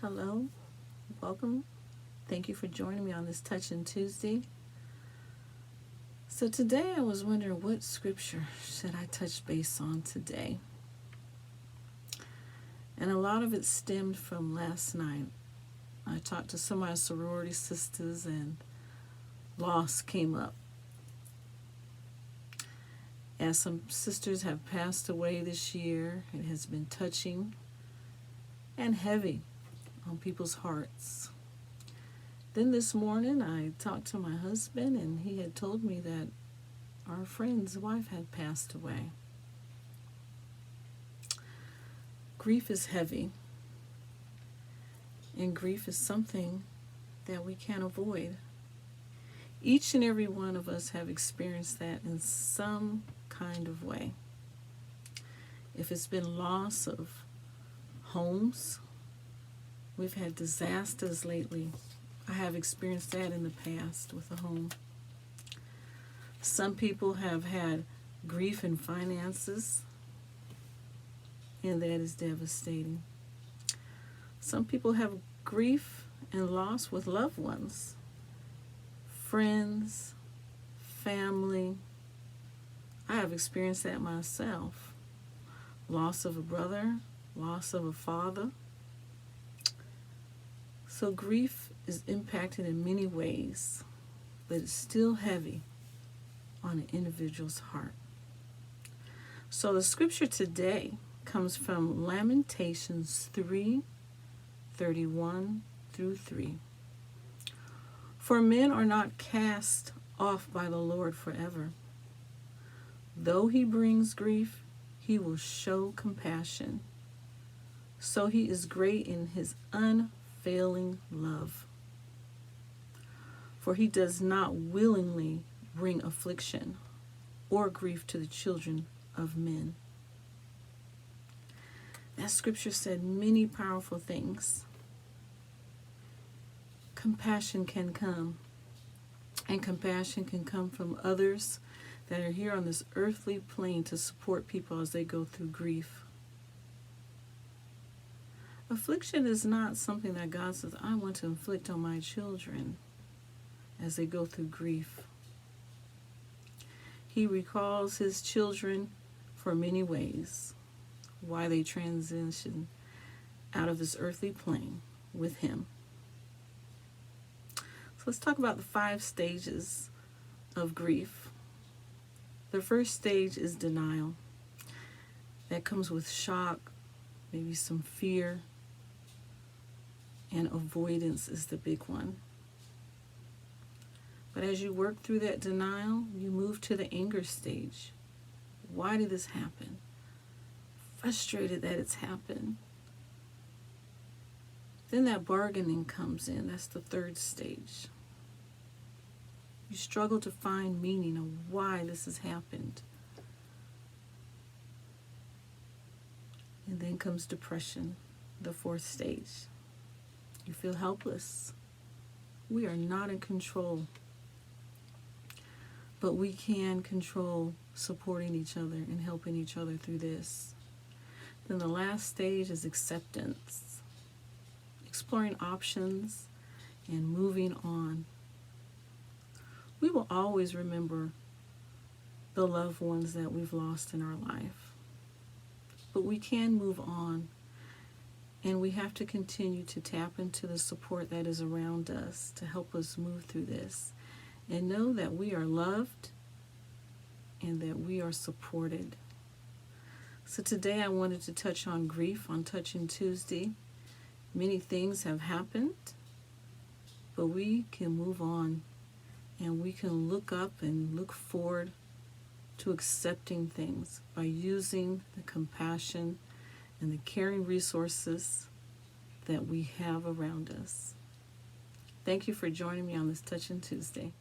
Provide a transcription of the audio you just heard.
Hello, welcome. Thank you for joining me on this Touching Tuesday. So today I was wondering what scripture should I touch base on today? And a lot of it stemmed from last night. I talked to some of my sorority sisters and loss came up. As some sisters have passed away this year, it has been touching and heavy on people's hearts. Then this morning I talked to my husband and he had told me that our friend's wife had passed away. Grief is heavy, and grief is something that we can't avoid. Each and every one of us have experienced that in some kind of way. If it's been loss of homes, we've had disasters lately. I have experienced that in the past with a home. Some people have had grief in finances, and that is devastating. Some people have grief and loss with loved ones, friends, family. I have experienced that myself. Loss of a brother, loss of a father. So grief is impacted in many ways, but it's still heavy on an individual's heart. So the scripture today comes from Lamentations 3:31 through 3. For men are not cast off by the Lord forever. Though he brings grief, he will show compassion. So he is great in his unfailing love. For he does not willingly bring affliction or grief to the children of men. That scripture said many powerful things. Compassion can come, and compassion can come from others that are here on this earthly plane to support people as they go through grief. Affliction is not something that God says, I want to inflict on my children as they go through grief. He recalls his children for many ways, why they transition out of this earthly plane with him. So let's talk about the 5 stages of grief. The first stage is denial. That comes with shock, maybe some fear, and avoidance is the big one. But as you work through that denial, you move to the anger stage. Why did this happen? Frustrated that it's happened. Then that bargaining comes in. That's the 3rd stage. You struggle to find meaning of why this has happened. And then comes depression, the 4th stage. You feel helpless. We are not in control, but we can control supporting each other and helping each other through this. Then the last stage is acceptance, exploring options and moving on. We will always remember the loved ones that we've lost in our life, but we can move on, and we have to continue to tap into the support that is around us to help us move through this and know that we are loved and that we are supported. So today I wanted to touch on grief on Touching Tuesday. Many things have happened, but we can move on and we can look up and look forward to accepting things by using the compassion and the caring resources that we have around us. Thank you for joining me on this Touching Tuesday.